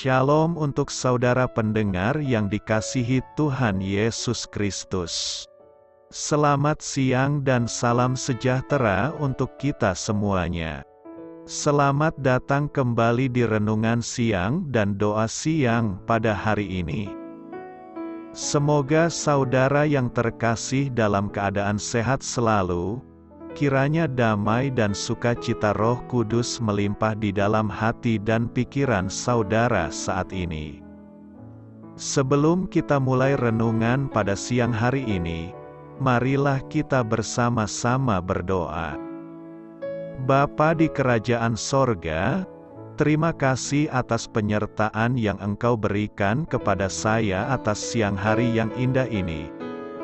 Shalom untuk saudara pendengar yang dikasihi Tuhan Yesus Kristus. Selamat siang dan salam sejahtera untuk kita semuanya. Selamat datang kembali di renungan siang dan doa siang pada hari ini. Semoga saudara yang terkasih dalam keadaan sehat selalu. Kiranya damai dan sukacita Roh Kudus melimpah di dalam hati dan pikiran saudara saat ini. Sebelum kita mulai renungan pada siang hari ini, marilah kita bersama-sama berdoa. Bapa di kerajaan sorga, terima kasih atas penyertaan yang Engkau berikan kepada saya atas siang hari yang indah ini.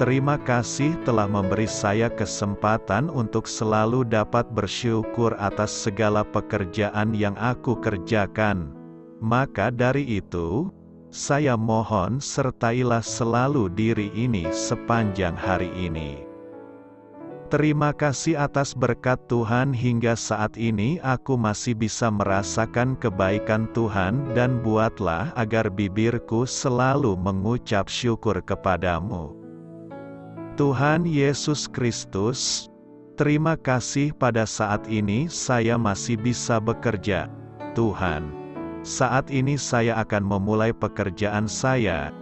Terima kasih telah memberi saya kesempatan untuk selalu dapat bersyukur atas segala pekerjaan yang aku kerjakan. Maka dari itu, saya mohon sertailah selalu diri ini sepanjang hari ini. Terima kasih atas berkat Tuhan hingga saat ini aku masih bisa merasakan kebaikan Tuhan dan buatlah agar bibirku selalu mengucap syukur kepadamu. Tuhan Yesus Kristus, terima kasih pada saat ini saya masih bisa bekerja. Tuhan, saat ini saya akan memulai pekerjaan saya.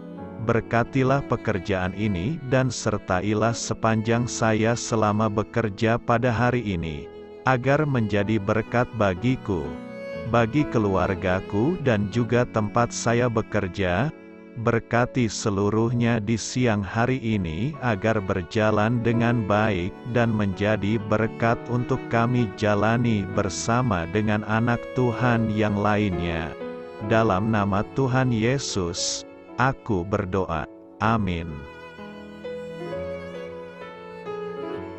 Berkatilah pekerjaan ini dan sertailah sepanjang saya selama bekerja pada hari ini, agar menjadi berkat bagiku, bagi keluargaku dan juga tempat saya bekerja. Berkati seluruhnya di siang hari ini agar berjalan dengan baik dan menjadi berkat untuk kami jalani bersama dengan anak Tuhan yang lainnya. Dalam nama Tuhan Yesus, aku berdoa. Amin.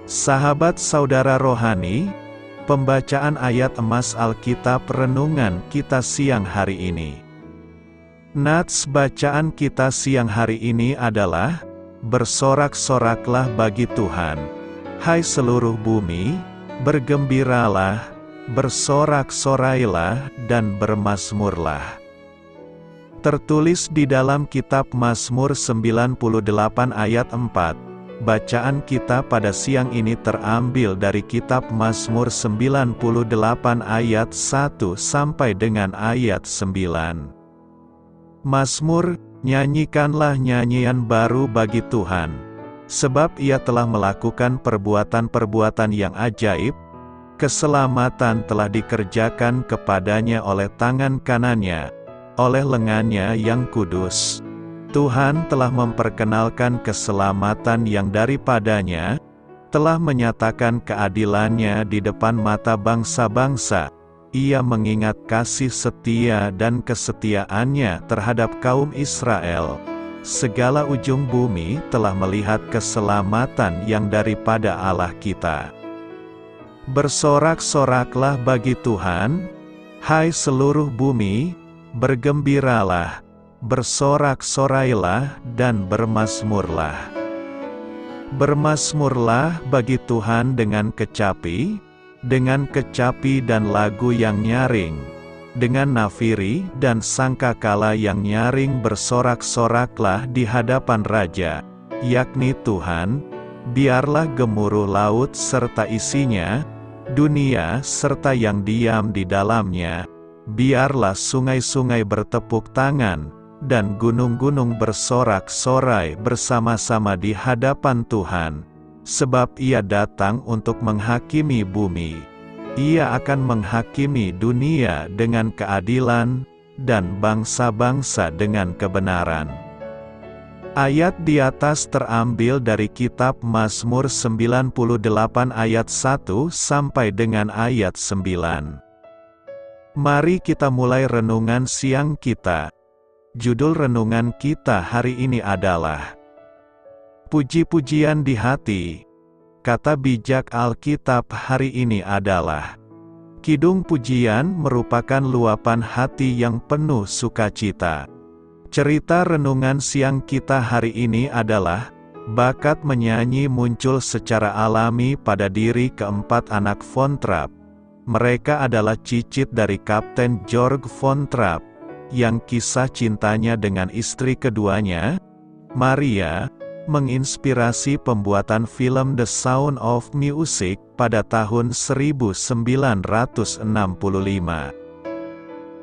Sahabat saudara rohani, pembacaan ayat emas Alkitab renungan kita siang hari ini. Nats bacaan kita siang hari ini adalah, bersorak-soraklah bagi Tuhan. Hai seluruh bumi, bergembiralah, bersorak-sorailah dan bermazmurlah. Tertulis di dalam kitab Mazmur 98 ayat 4. Bacaan kita pada siang ini terambil dari kitab Mazmur 98 ayat 1 sampai dengan ayat 9. Mazmur, nyanyikanlah nyanyian baru bagi Tuhan, sebab Ia telah melakukan perbuatan-perbuatan yang ajaib, keselamatan telah dikerjakan kepadanya oleh tangan kanannya, oleh lengannya yang kudus. Tuhan telah memperkenalkan keselamatan yang daripadanya, telah menyatakan keadilannya di depan mata bangsa-bangsa. Ia mengingat kasih setia dan kesetiaannya terhadap kaum Israel. Segala ujung bumi telah melihat keselamatan yang daripada Allah kita. Bersorak-soraklah bagi Tuhan, hai seluruh bumi, bergembiralah, bersorak-sorailah dan bermazmurlah. Bermazmurlah bagi Tuhan dengan kecapi dan lagu yang nyaring, dengan nafiri dan sangkakala yang nyaring bersorak-soraklah di hadapan Raja, yakni Tuhan. Biarlah gemuruh laut serta isinya, dunia serta yang diam di dalamnya. Biarlah sungai-sungai bertepuk tangan, dan gunung-gunung bersorak-sorai bersama-sama di hadapan Tuhan. Sebab Ia datang untuk menghakimi bumi. Ia akan menghakimi dunia dengan keadilan, dan bangsa-bangsa dengan kebenaran. Ayat di atas terambil dari kitab Mazmur 98 ayat 1 sampai dengan ayat 9. Mari kita mulai renungan siang kita. Judul renungan kita hari ini adalah Puji-pujian di hati. Kata bijak Alkitab hari ini adalah, kidung pujian merupakan luapan hati yang penuh sukacita. Cerita renungan siang kita hari ini adalah, bakat menyanyi muncul secara alami pada diri keempat anak Von Trapp. Mereka adalah cicit dari Kapten Georg Von Trapp. yang kisah cintanya dengan istri keduanya, Maria, menginspirasi pembuatan film The Sound of Music pada tahun 1965.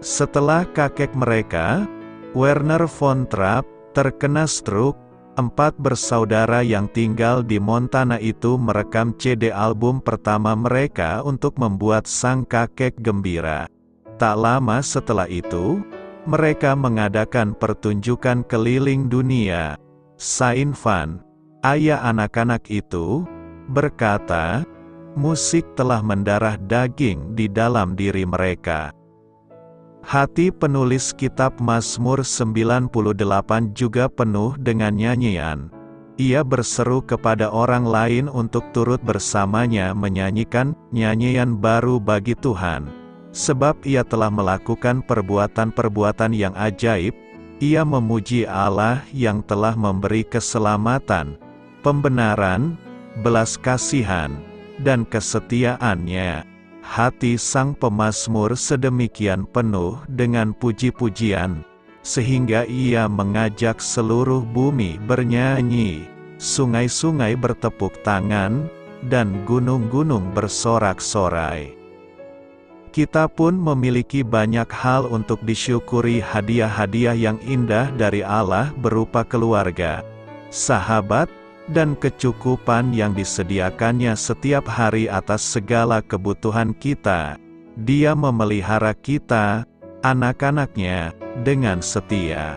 Setelah kakek mereka, Werner von Trapp, terkena stroke, 4 bersaudara yang tinggal di Montana itu merekam CD album pertama mereka untuk membuat sang kakek gembira. Tak lama setelah itu, mereka mengadakan pertunjukan keliling dunia. Sain Van, ayah anak-anak itu, berkata, musik telah mendarah daging di dalam diri mereka. Hati penulis kitab Mazmur 98 juga penuh dengan nyanyian. Ia berseru kepada orang lain untuk turut bersamanya menyanyikan nyanyian baru bagi Tuhan. Sebab ia telah melakukan perbuatan-perbuatan yang ajaib, ia memuji Allah yang telah memberi keselamatan, pembenaran, belas kasihan, dan kesetiaannya. Hati sang pemazmur sedemikian penuh dengan puji-pujian, sehingga ia mengajak seluruh bumi bernyanyi, sungai-sungai bertepuk tangan, dan gunung-gunung bersorak-sorai. Kita pun memiliki banyak hal untuk disyukuri, hadiah-hadiah yang indah dari Allah berupa keluarga, sahabat, dan kecukupan yang disediakannya setiap hari atas segala kebutuhan kita. Dia memelihara kita, anak-anaknya, dengan setia.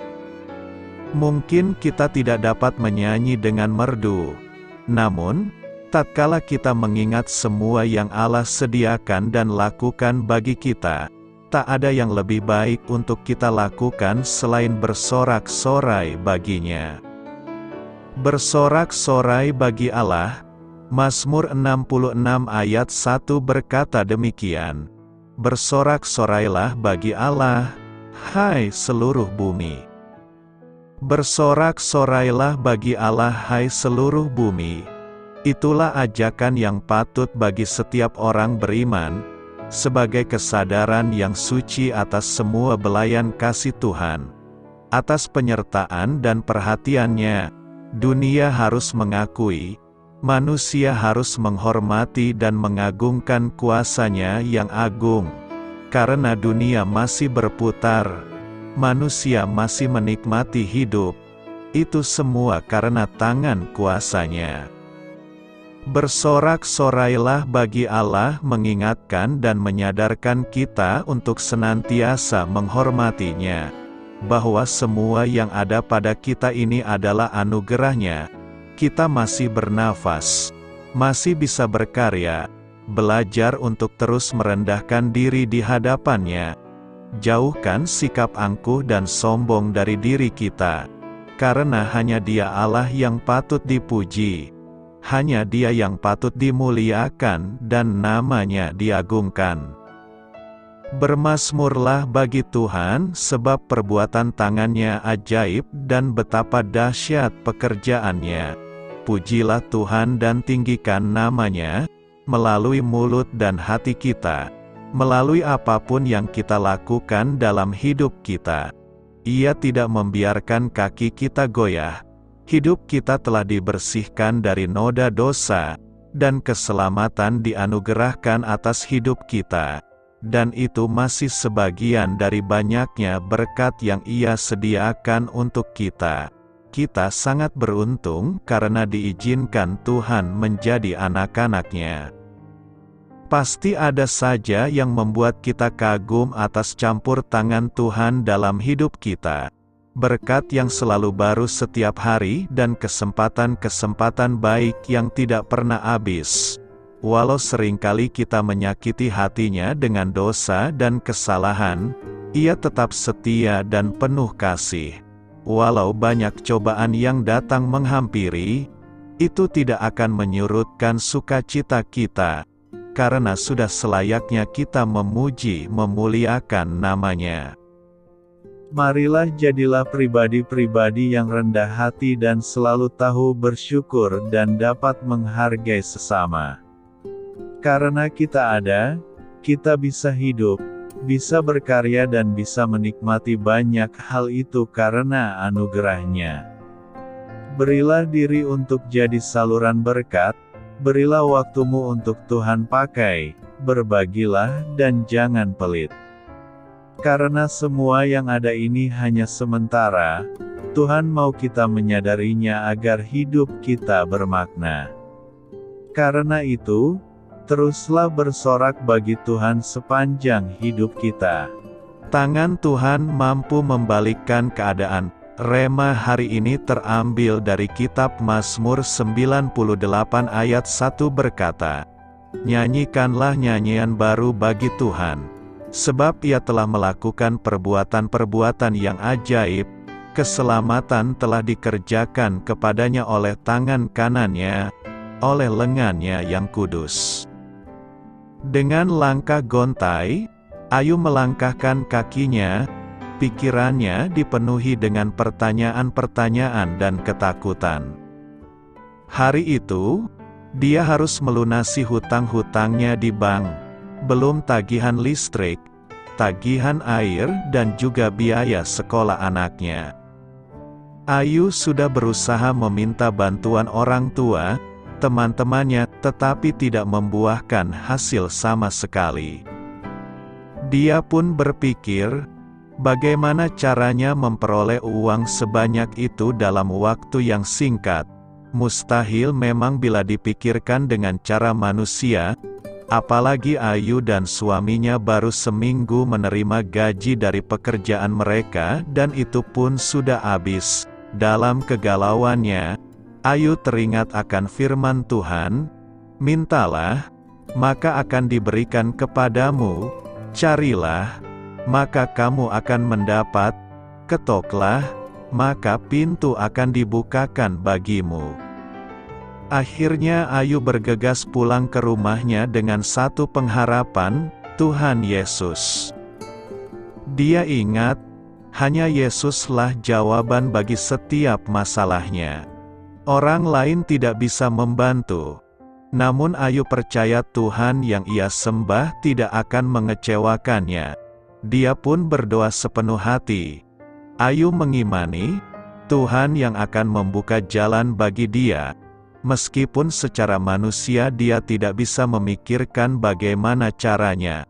Mungkin kita tidak dapat menyanyi dengan merdu. Namun, tatkala kita mengingat semua yang Allah sediakan dan lakukan bagi kita, tak ada yang lebih baik untuk kita lakukan selain bersorak-sorai baginya. Bersorak-sorai bagi Allah. Mazmur 66 ayat 1 berkata demikian. Bersorak-sorailah bagi Allah, hai seluruh bumi. Bersorak-sorailah bagi Allah, hai seluruh bumi. Itulah ajakan yang patut bagi setiap orang beriman, sebagai kesadaran yang suci atas semua belayan kasih Tuhan. Atas penyertaan dan perhatiannya, dunia harus mengakui, manusia harus menghormati dan mengagungkan kuasanya yang agung. Karena dunia masih berputar, manusia masih menikmati hidup, itu semua karena tangan kuasanya. Bersorak-sorailah bagi Allah mengingatkan dan menyadarkan kita untuk senantiasa menghormatinya, bahwa semua yang ada pada kita ini adalah anugerahnya. Kita masih bernafas, masih bisa berkarya, belajar untuk terus merendahkan diri di hadapannya. Jauhkan sikap angkuh dan sombong dari diri kita, karena hanya Dia Allah yang patut dipuji, hanya Dia yang patut dimuliakan dan namanya diagungkan. Bermazmurlah bagi Tuhan, sebab perbuatan tangannya ajaib dan betapa dahsyat pekerjaannya. Pujilah Tuhan dan tinggikan namanya, melalui mulut dan hati kita, melalui apapun yang kita lakukan dalam hidup kita. Ia tidak membiarkan kaki kita goyah. Hidup kita telah dibersihkan dari noda dosa, dan keselamatan dianugerahkan atas hidup kita. Dan itu masih sebagian dari banyaknya berkat yang Ia sediakan untuk kita. Kita sangat beruntung karena diizinkan Tuhan menjadi anak-anak-Nya. Pasti ada saja yang membuat kita kagum atas campur tangan Tuhan dalam hidup kita. Berkat yang selalu baru setiap hari dan kesempatan-kesempatan baik yang tidak pernah habis. Walau seringkali kita menyakiti hatinya dengan dosa dan kesalahan, Ia tetap setia dan penuh kasih. Walau banyak cobaan yang datang menghampiri, itu tidak akan menyurutkan sukacita kita, karena sudah selayaknya kita memuji memuliakan namanya. Marilah jadilah pribadi-pribadi yang rendah hati dan selalu tahu bersyukur dan dapat menghargai sesama. Karena kita ada, kita bisa hidup, bisa berkarya dan bisa menikmati banyak hal itu karena anugerah-Nya. Berilah diri untuk jadi saluran berkat, berilah waktumu untuk Tuhan pakai, berbagilah dan jangan pelit. Karena semua yang ada ini hanya sementara, Tuhan mau kita menyadarinya agar hidup kita bermakna. Karena itu, teruslah bersorak bagi Tuhan sepanjang hidup kita. Tangan Tuhan mampu membalikkan keadaan. Rema hari ini terambil dari kitab Mazmur 98 ayat 1 berkata, "Nyanyikanlah nyanyian baru bagi Tuhan, sebab Ia telah melakukan perbuatan-perbuatan yang ajaib, keselamatan telah dikerjakan kepadanya oleh tangan kanannya, oleh lengannya yang kudus." Dengan langkah gontai, Ayu melangkahkan kakinya, pikirannya dipenuhi dengan pertanyaan-pertanyaan dan ketakutan. Hari itu, dia harus melunasi hutang-hutangnya di bank, belum tagihan listrik, tagihan air dan juga biaya sekolah anaknya. Ayu sudah berusaha meminta bantuan orang tua, teman-temannya, tetapi tidak membuahkan hasil sama sekali. Dia pun berpikir, bagaimana caranya memperoleh uang sebanyak itu dalam waktu yang singkat? Mustahil memang bila dipikirkan dengan cara manusia, apalagi Ayu dan suaminya baru seminggu menerima gaji dari pekerjaan mereka dan itu pun sudah habis. Dalam kegalauannya, Ayu teringat akan firman Tuhan, "Mintalah, maka akan diberikan kepadamu, carilah, maka kamu akan mendapat, ketoklah, maka pintu akan dibukakan bagimu." Akhirnya Ayu bergegas pulang ke rumahnya dengan satu pengharapan, Tuhan Yesus. Dia ingat, hanya Yesuslah jawaban bagi setiap masalahnya. Orang lain tidak bisa membantu. Namun Ayu percaya Tuhan yang ia sembah tidak akan mengecewakannya. Dia pun berdoa sepenuh hati. Ayu mengimani, Tuhan yang akan membuka jalan bagi dia. Meskipun secara manusia dia tidak bisa memikirkan bagaimana caranya.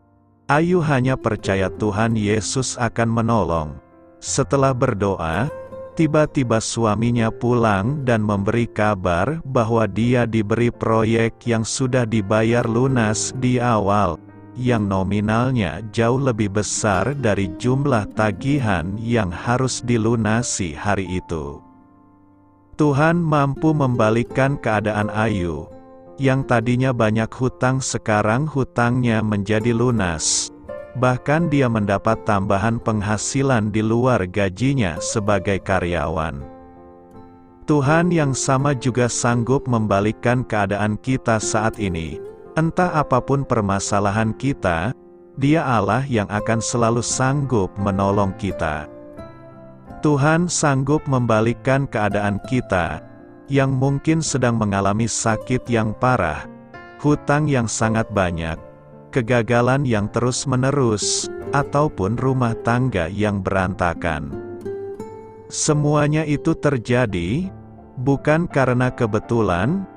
Ayu hanya percaya Tuhan Yesus akan menolong. Setelah berdoa, tiba-tiba suaminya pulang dan memberi kabar bahwa dia diberi proyek yang sudah dibayar lunas di awal, yang nominalnya jauh lebih besar dari jumlah tagihan yang harus dilunasi hari itu. Tuhan mampu membalikkan keadaan Ayu, yang tadinya banyak hutang sekarang hutangnya menjadi lunas. Bahkan dia mendapat tambahan penghasilan di luar gajinya sebagai karyawan. Tuhan yang sama juga sanggup membalikkan keadaan kita saat ini. Entah apapun permasalahan kita, Dia Allah yang akan selalu sanggup menolong kita. Tuhan sanggup membalikkan keadaan kita, yang mungkin sedang mengalami sakit yang parah, hutang yang sangat banyak, kegagalan yang terus-menerus, ataupun rumah tangga yang berantakan. Semuanya itu terjadi, bukan karena kebetulan,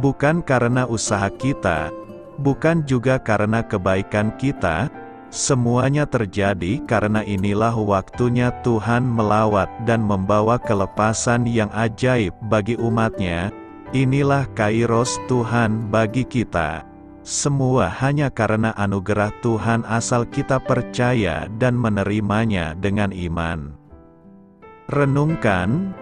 bukan karena usaha kita, bukan juga karena kebaikan kita, semuanya terjadi karena inilah waktunya Tuhan melawat dan membawa kelepasan yang ajaib bagi umat-Nya. Inilah kairos Tuhan bagi kita. Semua hanya karena anugerah Tuhan asal kita percaya dan menerimanya dengan iman. Renungkan,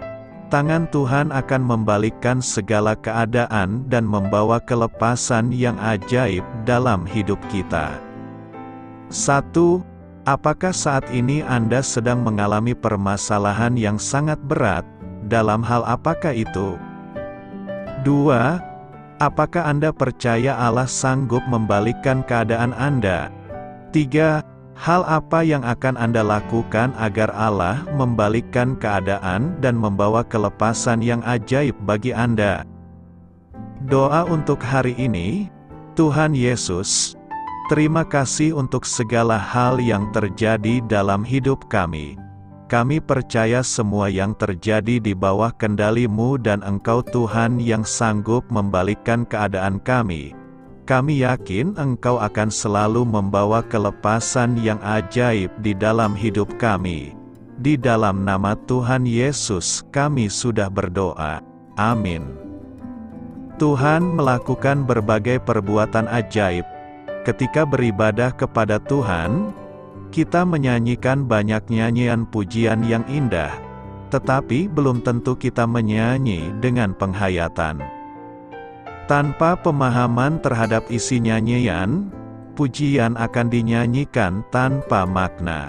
tangan Tuhan akan membalikkan segala keadaan dan membawa kelepasan yang ajaib dalam hidup kita. 1. Apakah saat ini Anda sedang mengalami permasalahan yang sangat berat? Dalam hal apakah itu? 2. Apakah Anda percaya Allah sanggup membalikkan keadaan Anda? 3. Hal apa yang akan Anda lakukan agar Allah membalikkan keadaan dan membawa kelepasan yang ajaib bagi Anda? Doa untuk hari ini, Tuhan Yesus, Terima kasih untuk segala hal yang terjadi dalam hidup kami. Kami percaya semua yang terjadi di bawah kendali-Mu dan Engkau Tuhan yang sanggup membalikkan keadaan kami. Kami yakin Engkau akan selalu membawa kelepasan yang ajaib di dalam hidup kami. Di dalam nama Tuhan Yesus kami sudah berdoa. Amin. Tuhan melakukan berbagai perbuatan ajaib. Ketika beribadah kepada Tuhan, kita menyanyikan banyak nyanyian pujian yang indah, tetapi belum tentu kita menyanyi dengan penghayatan. Tanpa pemahaman terhadap isi nyanyian, pujian akan dinyanyikan tanpa makna.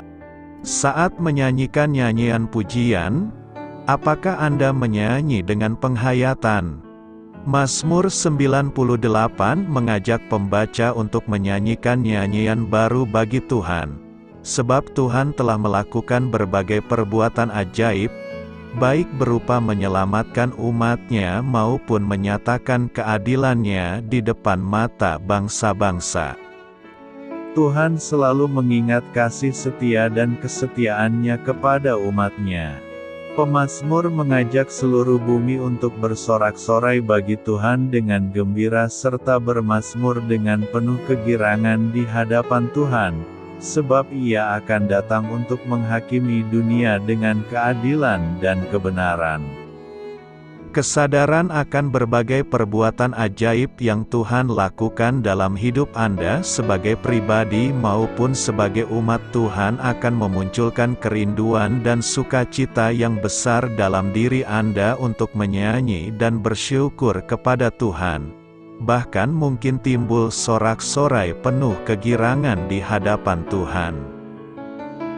Saat menyanyikan nyanyian pujian, apakah Anda menyanyi dengan penghayatan? Mazmur 98 mengajak pembaca untuk menyanyikan nyanyian baru bagi Tuhan. Sebab Tuhan telah melakukan berbagai perbuatan ajaib, baik berupa menyelamatkan umat-Nya maupun menyatakan keadilan-Nya di depan mata bangsa-bangsa. Tuhan selalu mengingat kasih setia dan kesetiaan-Nya kepada umat-Nya. Pemazmur mengajak seluruh bumi untuk bersorak-sorai bagi Tuhan dengan gembira serta bermazmur dengan penuh kegirangan di hadapan Tuhan, sebab Ia akan datang untuk menghakimi dunia dengan keadilan dan kebenaran. Kesadaran akan berbagai perbuatan ajaib yang Tuhan lakukan dalam hidup Anda sebagai pribadi maupun sebagai umat Tuhan akan memunculkan kerinduan dan sukacita yang besar dalam diri Anda untuk menyanyi dan bersyukur kepada Tuhan. Bahkan mungkin timbul sorak-sorai penuh kegirangan di hadapan Tuhan.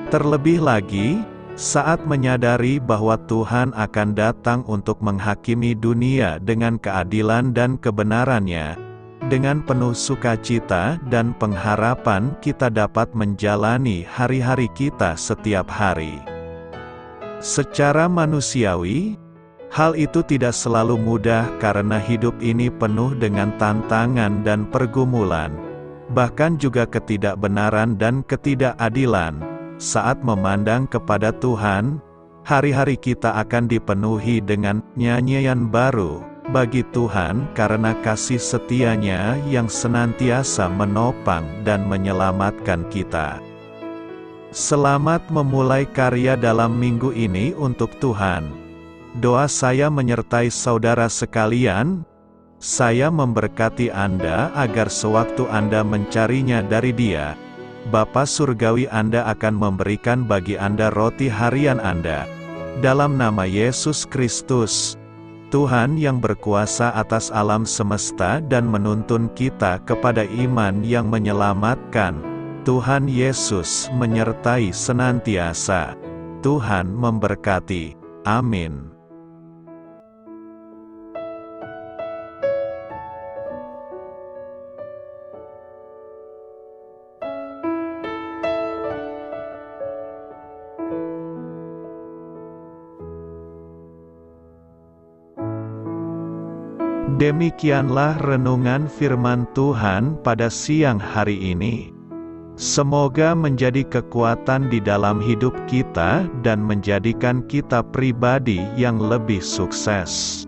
Terlebih lagi, saat menyadari bahwa Tuhan akan datang untuk menghakimi dunia dengan keadilan dan kebenaran-Nya, dengan penuh sukacita dan pengharapan kita dapat menjalani hari-hari kita setiap hari. Secara manusiawi, hal itu tidak selalu mudah karena hidup ini penuh dengan tantangan dan pergumulan, bahkan juga ketidakbenaran dan ketidakadilan. Saat memandang kepada Tuhan, hari-hari kita akan dipenuhi dengan nyanyian baru bagi Tuhan karena kasih setia-Nya yang senantiasa menopang dan menyelamatkan kita. Selamat memulai karya dalam minggu ini untuk Tuhan. Doa saya menyertai saudara sekalian. Saya memberkati Anda agar sewaktu Anda mencarinya dari Dia, Bapa Surgawi Anda akan memberikan bagi Anda roti harian Anda. Dalam nama Yesus Kristus, Tuhan yang berkuasa atas alam semesta dan menuntun kita kepada iman yang menyelamatkan, Tuhan Yesus menyertai senantiasa. Tuhan memberkati. Amin. Demikianlah renungan firman Tuhan pada siang hari ini. Semoga menjadi kekuatan di dalam hidup kita dan menjadikan kita pribadi yang lebih sukses.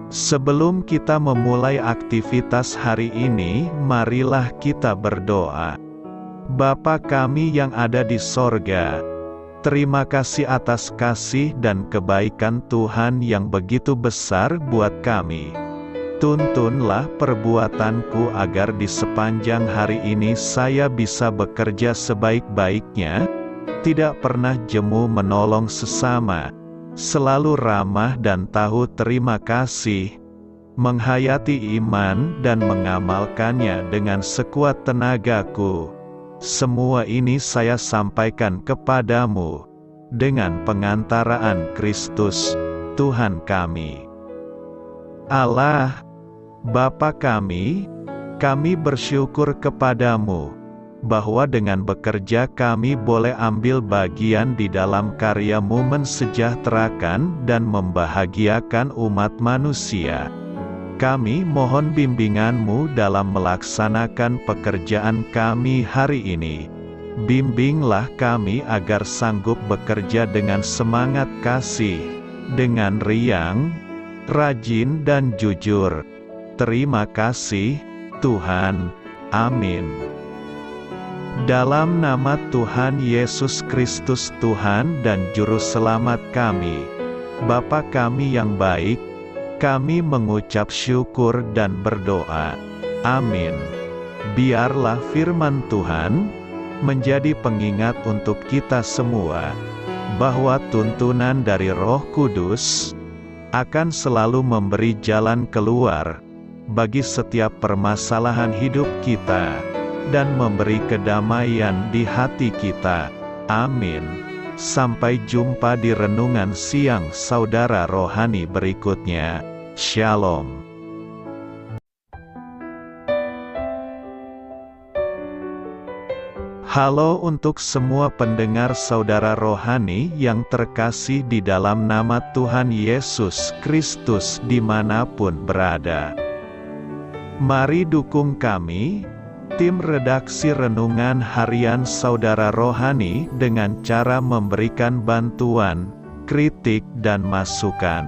Sebelum kita memulai aktivitas hari ini, marilah kita berdoa. Bapa kami yang ada di sorga, terima kasih atas kasih dan kebaikan Tuhan yang begitu besar buat kami. Tuntunlah perbuatanku agar di sepanjang hari ini saya bisa bekerja sebaik-baiknya, tidak pernah jemu menolong sesama, selalu ramah dan tahu terima kasih, menghayati iman dan mengamalkannya dengan sekuat tenagaku. Semua ini saya sampaikan kepadamu, dengan pengantaraan Kristus, Tuhan kami. Allah, Bapa kami bersyukur kepadamu, bahwa dengan bekerja kami boleh ambil bagian di dalam karya-Mu mensejahterakan dan membahagiakan umat manusia. Kami mohon bimbingan-Mu dalam melaksanakan pekerjaan kami hari ini. Bimbinglah kami agar sanggup bekerja dengan semangat kasih, dengan riang, rajin dan jujur. Terima kasih, Tuhan. Amin. Dalam nama Tuhan Yesus Kristus Tuhan dan Juru Selamat kami, Bapa kami yang baik, kami mengucap syukur dan berdoa. Amin. Biarlah firman Tuhan menjadi pengingat untuk kita semua, bahwa tuntunan dari Roh Kudus akan selalu memberi jalan keluar bagi setiap permasalahan hidup kita, dan memberi kedamaian di hati kita. Amin. Sampai jumpa di renungan siang saudara rohani berikutnya. Shalom. Halo untuk semua pendengar saudara rohani yang terkasih di dalam nama Tuhan Yesus Kristus dimanapun berada. Mari dukung kami, tim redaksi Renungan Harian Saudara Rohani, dengan cara memberikan bantuan, kritik dan masukan.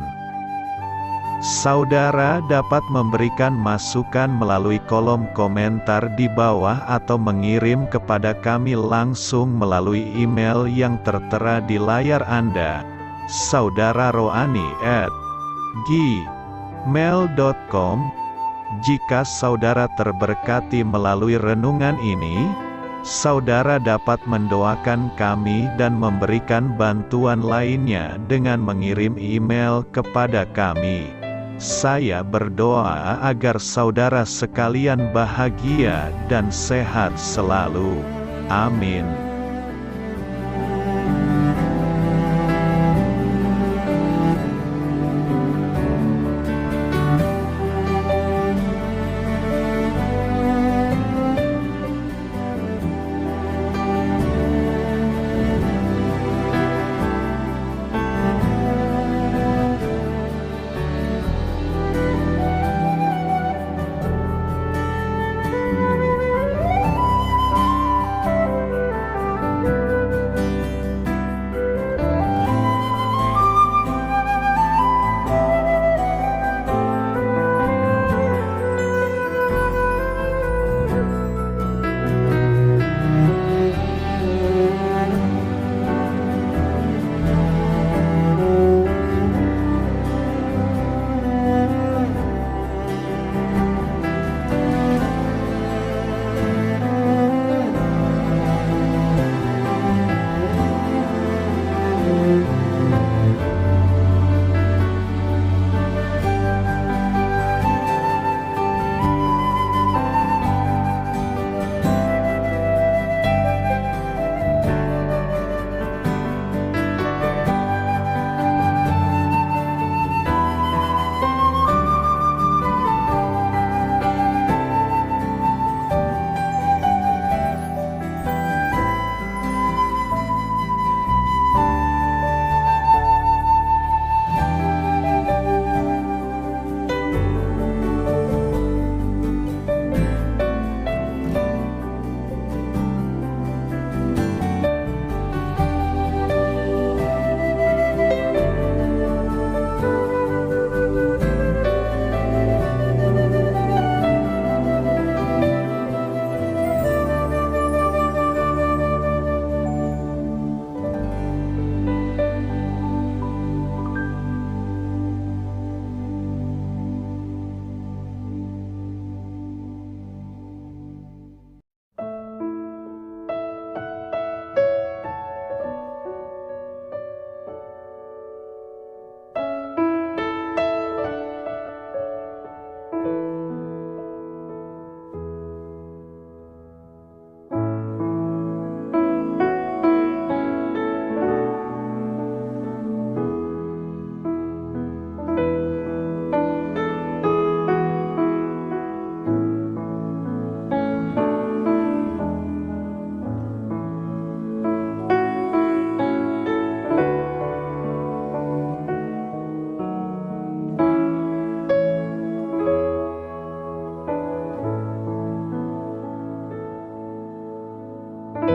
Saudara dapat memberikan masukan melalui kolom komentar di bawah atau mengirim kepada kami langsung melalui email yang tertera di layar Anda, saudararohani@gmail.com. Jika saudara terberkati melalui renungan ini, saudara dapat mendoakan kami dan memberikan bantuan lainnya dengan mengirim email kepada kami. Saya berdoa agar saudara sekalian bahagia dan sehat selalu. Amin.